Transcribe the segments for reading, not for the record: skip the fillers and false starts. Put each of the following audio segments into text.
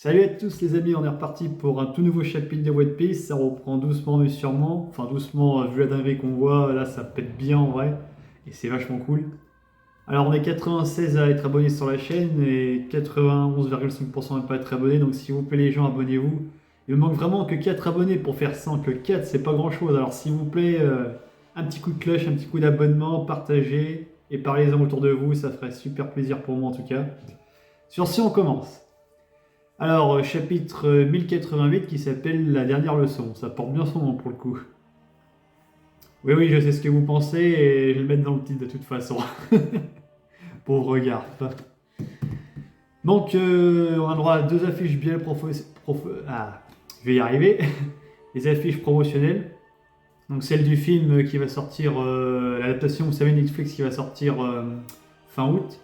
Salut à tous les amis, on est reparti pour un tout nouveau chapitre de One Piece. Ça reprend doucement mais sûrement. Enfin doucement, vu la dinguerie qu'on voit, là ça pète bien en vrai. Et c'est vachement cool. Alors on est 96 à être abonnés sur la chaîne et 91,5% à ne pas être abonnés. Donc s'il vous plaît les gens, abonnez-vous. Il me manque vraiment que 4 abonnés pour faire 100. Que 4 c'est pas grand chose. Alors s'il vous plaît, un petit coup de cloche, un petit coup d'abonnement, partagez et parlez-en autour de vous. Ça ferait super plaisir pour moi en tout cas. Sur ce, on commence. Alors, chapitre 1088 qui s'appelle La dernière leçon. Ça porte bien son nom pour le coup. Oui, oui, je sais ce que vous pensez et je vais le mettre dans le titre de toute façon. Pauvre Garp. Donc, on a droit à deux affiches bien je vais y arriver. Les affiches promotionnelles. Donc, celle du film qui va sortir, l'adaptation, vous savez, Netflix qui va sortir fin août.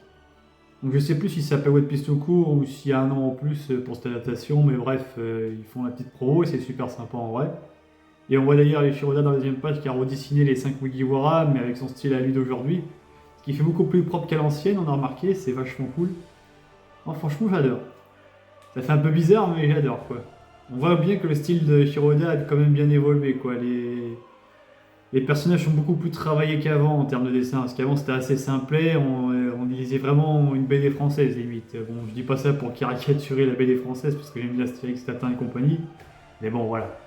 Donc je sais plus si ça s'appelle One Piece tout court ou s'il y a un an en plus pour cette adaptation, mais bref, ils font la petite promo et c'est super sympa en vrai. Et on voit d'ailleurs les Shiroda dans la deuxième page qui a redessiné les 5 Mugiwara, mais avec son style à lui d'aujourd'hui, ce qui fait beaucoup plus propre qu'à l'ancienne, on a remarqué, c'est vachement cool. Oh, franchement, j'adore. Ça fait un peu bizarre, mais j'adore quoi. On voit bien que le style de Shiroda a quand même bien évolué quoi. Les personnages sont beaucoup plus travaillés qu'avant en termes de dessin, parce qu'avant c'était assez simplet, on lisait vraiment une BD française limite. Bon, je dis pas ça pour caricaturer la BD française, parce que j'aime bien Astérix, Tintin et compagnie, mais bon voilà.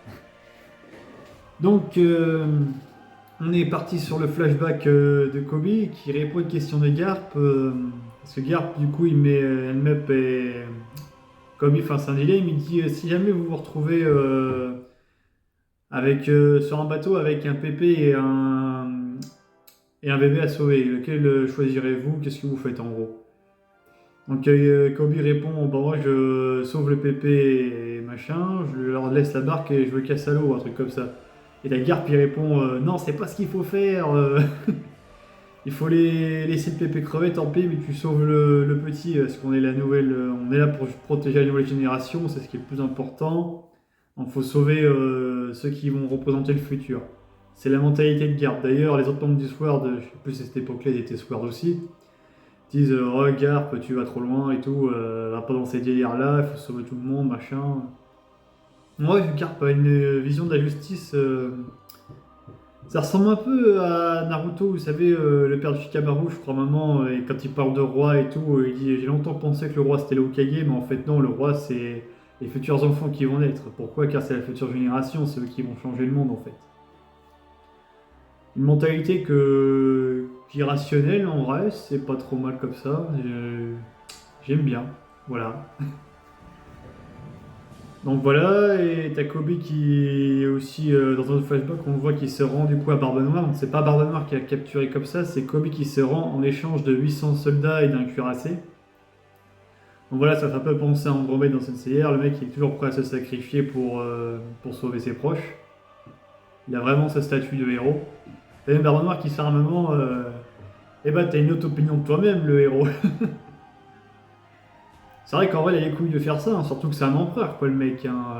Donc, on est parti sur le flashback de Kobe qui répond à une question de Garp, parce que Garp du coup il met Helmep et Kobe, enfin c'est un dilemme, il dit si jamais vous vous retrouvez sur un bateau avec un pépé et un bébé à sauver. Lequel choisirez-vous? Qu'est-ce que vous faites en gros? Donc Kobe répond, bah moi je sauve le pépé et machin, je leur laisse la barque et je me casse à l'eau, un truc comme ça. Et la Garp il répond, non c'est pas ce qu'il faut faire, il faut laisser le pépé crever, tant pis, mais tu sauves le petit, parce qu'on est on est là pour protéger la nouvelle génération, c'est ce qui est le plus important. Donc faut sauver ceux qui vont représenter le futur. C'est la mentalité de Garp. D'ailleurs, les autres membres du Sword, je sais plus si à cette époque-là, ils étaient Sword aussi, disent oh Garp, tu vas trop loin et tout, va pas dans ces délires-là, il faut sauver tout le monde, machin. Ouais, Garp a une vision de la justice. Ça ressemble un peu à Naruto, vous savez, le père de Shikamaru, je crois, maman, et quand il parle de roi et tout, il dit j'ai longtemps pensé que le roi c'était le Hokage, mais en fait non, le roi c'est les futurs enfants qui vont naître. Pourquoi? Car c'est la future génération, c'est eux qui vont changer le monde en fait. Une mentalité qui est rationnelle en vrai, c'est pas trop mal comme ça. J'aime bien, voilà. Donc voilà, et t'as Kobe qui est aussi dans un autre flashback, on voit qu'il se rend du coup à Barbe Noire. Donc c'est pas Barbe Noire qui a capturé comme ça, c'est Kobe qui se rend en échange de 800 soldats et d'un cuirassé. Donc voilà, ça fait un peu penser à Andromède dans cette CR, le mec il est toujours prêt à se sacrifier pour sauver ses proches. Il a vraiment sa statue de héros. T'as même Barbe Noire qui se fait un moment, eh ben t'as une autre opinion de toi-même le héros. C'est vrai qu'en vrai il a les couilles de faire ça, hein, surtout que c'est un empereur quoi le mec. Hein.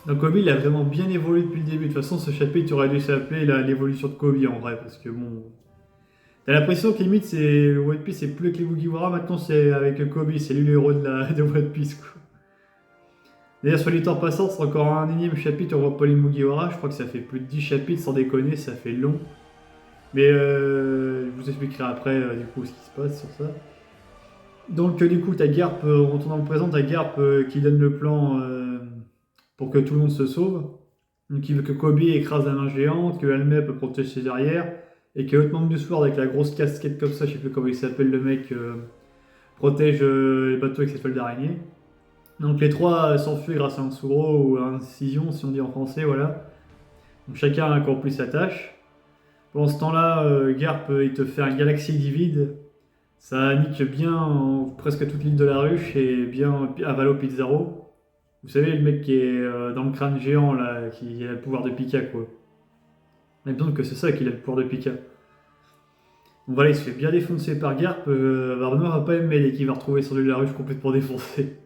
Donc Kobe, il a vraiment bien évolué depuis le début. De toute façon, ce chapitre aurait dû s'appeler l'évolution de Kobe en vrai, parce que bon. T'as l'impression que limite, c'est One Piece, c'est plus que les Mugiwara, maintenant c'est avec Kobe, c'est lui le héros de One Piece quoi. D'ailleurs, sur les temps passants, c'est encore un énième chapitre, on voit pas les Mugiwara, je crois que ça fait plus de 10 chapitres, sans déconner, ça fait long. Mais je vous expliquerai après du coup ce qui se passe sur ça. Donc du coup, t'as Garp, en retournant dans le présent, t'as Garp qui donne le plan pour que tout le monde se sauve. Donc il veut que Kobe écrase la main géante, que Helmep protège ses arrières, et que l'autre membre du Sword avec la grosse casquette comme ça, je sais plus comment il s'appelle le mec, protège les bateaux avec ses toiles d'araignée. Donc les trois s'enfuient grâce à un Sugro ou à incision si on dit en français, voilà. Donc chacun a accompli sa tâche. Pendant ce temps-là, Garp il te fait un Galaxy Divide. Ça nique bien presque toute l'île de la Ruche et bien Avalo Pizarro. Vous savez, le mec qui est dans le crâne géant, là, qui a le pouvoir de Pika, quoi. Il me semble que c'est ça qu'il a le pouvoir de Pika. Donc voilà, il se fait bien défoncer par Garp. Barbe Noire va pas aimer dès qu'il va retrouver sur l'île de la Ruche complètement défoncé.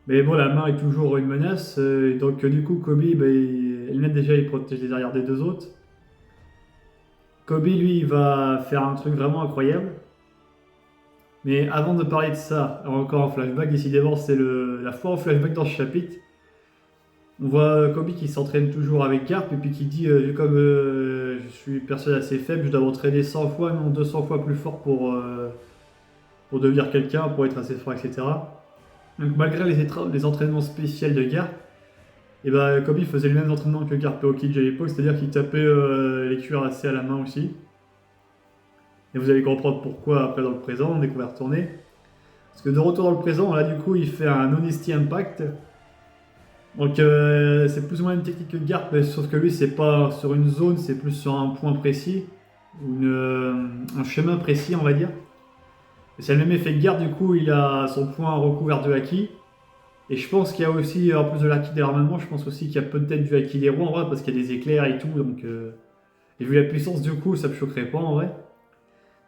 Mais bon, la main est toujours une menace. Donc du coup, Kobe, bah, elle déjà, il protège les arrières des deux autres. Kobe, lui, il va faire un truc vraiment incroyable. Mais avant de parler de ça, encore un flashback, décidément c'est la fois au flashback dans ce chapitre. On voit Kobe qui s'entraîne toujours avec Garp et puis qui dit vu comme je suis une personne assez faible, je dois m'entraîner 100 fois, non 200 fois plus fort pour devenir quelqu'un, pour être assez fort, etc. Donc malgré les entraînements spéciaux de Garp, et ben Kobe faisait le même entraînement que Garp et Aokiji à l'époque, c'est-à-dire qu'il tapait les cuirassés à la main aussi. Et vous allez comprendre pourquoi après dans le présent, dès qu'on va retourner. Parce que de retour dans le présent, là du coup il fait un Honesty Impact. Donc c'est plus ou moins une technique que Garp, sauf que lui c'est pas sur une zone, c'est plus sur un point précis, ou un chemin précis on va dire. C'est le même effet que Garp, du coup il a son point recouvert de Haki. Et je pense qu'il y a aussi, en plus de l'Haki de l'armement, je pense aussi qu'il y a peut-être du Haki des rois en vrai, parce qu'il y a des éclairs et tout, donc... Et vu la puissance du coup, ça me choquerait pas en vrai.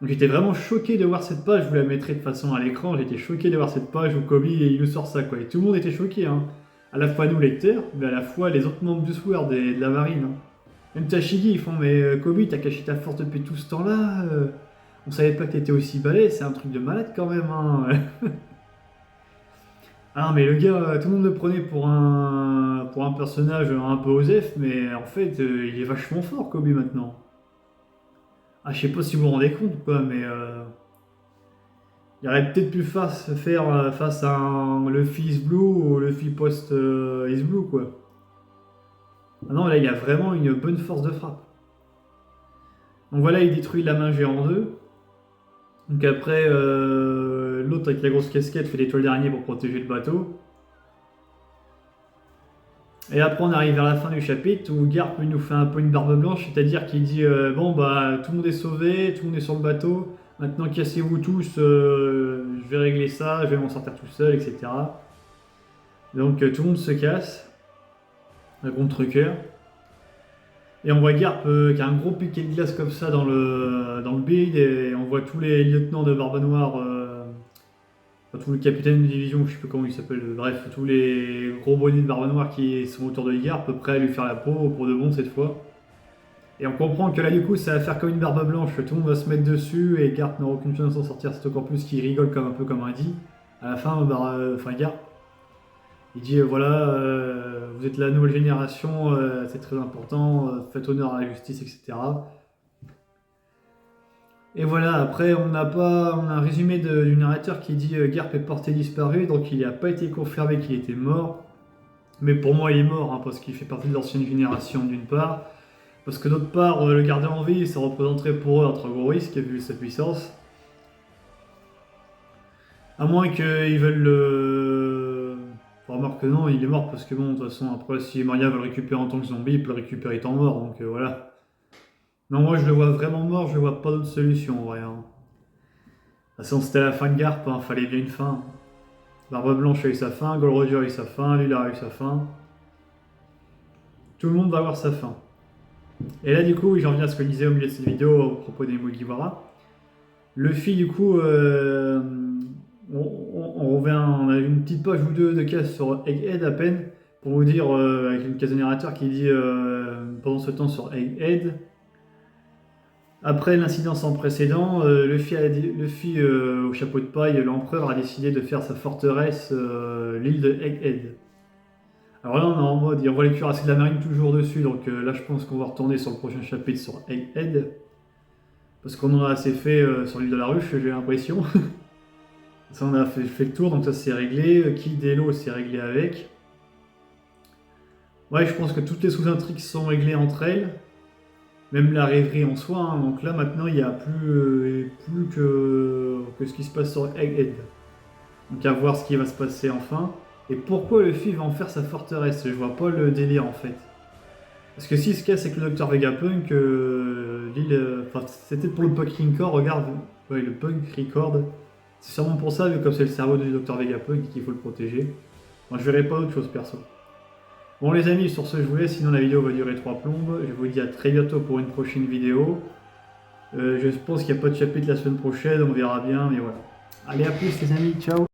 Donc j'étais vraiment choqué de voir cette page, je vous la mettrai de façon à l'écran, j'étais choqué de voir cette page où Kobe il nous sort ça quoi. Et tout le monde était choqué, hein. À la fois nous lecteurs, mais à la fois les autres membres du Sword et de la marine. Hein. Même Tashigi, ils font mais Kobe t'as caché ta force depuis tout ce temps-là, on savait pas que t'étais aussi balèze, c'est un truc de malade quand même. Hein. Ah mais le gars, tout le monde le prenait pour un personnage un peu osef, mais en fait il est vachement fort Kobe maintenant. Ah je sais pas si vous vous rendez compte quoi, mais il aurait peut-être pu faire face à un Luffy Is Blue ou Luffy Post Is Blue quoi. Ah non là il a vraiment une bonne force de frappe. Donc voilà il détruit la main géant en deux. Donc après l'autre avec la grosse casquette fait l'étoile d'araignée pour protéger le bateau. Et après on arrive vers la fin du chapitre où Garp nous fait un peu une barbe blanche, c'est-à-dire qu'il dit bon bah tout le monde est sauvé, tout le monde est sur le bateau, maintenant cassez-vous tous, je vais régler ça, je vais m'en sortir tout seul, etc. Donc tout le monde se casse, à contre-cœur. Et on voit Garp qui a un gros piquet de glace comme ça dans le bide, et on voit tous les lieutenants de Barbe Noire, enfin, tous les capitaines de division, je sais plus comment ils s'appellent, bref, tous les gros bonnets de Barbe Noire qui sont autour de Garp, prêts à lui faire la peau pour de bon cette fois. Et on comprend que là du coup ça va faire comme une barbe blanche, tout le monde va se mettre dessus et Garp n'aura aucune chance de s'en sortir, c'est encore plus qu'il rigole comme un peu comme un dit. À la fin, Garp, il dit voilà, vous êtes la nouvelle génération, c'est très important, faites honneur à la justice, etc. Et voilà, après on a un résumé du narrateur qui dit Garp est porté disparu, donc il n'a pas été confirmé qu'il était mort. Mais pour moi il est mort, hein, parce qu'il fait partie de l'ancienne génération d'une part. Parce que d'autre part, le garder en vie, ça représenterait pour eux un très gros risque vu sa puissance. À moins qu'ils veulent le... Enfin, remarque que non, il est mort parce que bon, de toute façon, après, si Maria veut le récupérer en tant que zombie, il peut le récupérer étant mort, donc voilà. Non, moi je le vois vraiment mort, je vois pas d'autre solution en vrai. Hein. De toute façon, c'était la fin de Garp, hein, fallait bien une fin. Barbe Blanche a eu sa fin, Gold Roger a eu sa fin, Lila a eu sa fin. Tout le monde va avoir sa fin. Et là, du coup, j'en reviens à ce que je disais au milieu de cette vidéo au propos des Mugiwara. Luffy, du coup, on a une petite page ou deux de cases sur Egghead à peine, pour vous dire, avec une case de narrateur qui dit pendant ce temps sur Egghead. Après l'incident sans précédent, Luffy au chapeau de paille, l'empereur a décidé de faire sa forteresse, l'île de Egghead. Alors là, on est en mode, on voit les cuirassés de la marine toujours dessus, donc là, je pense qu'on va retourner sur le prochain chapitre sur Egghead. Parce qu'on en a assez fait sur l'île de la Ruche, j'ai l'impression. Ça, on a fait le tour, donc ça c'est réglé. Qui Delo, c'est réglé avec. Ouais, je pense que toutes les sous-intrigues sont réglées entre elles. Même la rêverie en soi. Hein. Donc là, maintenant, il n'y a plus que ce qui se passe sur Egghead. Donc à voir ce qui va se passer enfin. Et pourquoi Luffy va en faire sa forteresse? Je vois pas le délire en fait. Parce que si ce cas c'est que le Dr Vegapunk, l'île. Enfin, c'était pour le Punk Record, regarde. Ouais, le Punk Record. C'est sûrement pour ça, vu comme c'est le cerveau du Dr Vegapunk qu'il faut le protéger. Moi je verrai pas autre chose perso. Bon les amis, sur ce je vous laisse, sinon la vidéo va durer 3 plombes. Je vous dis à très bientôt pour une prochaine vidéo. Je pense qu'il n'y a pas de chapitre la semaine prochaine, on verra bien, mais voilà. Allez à plus les amis, ciao.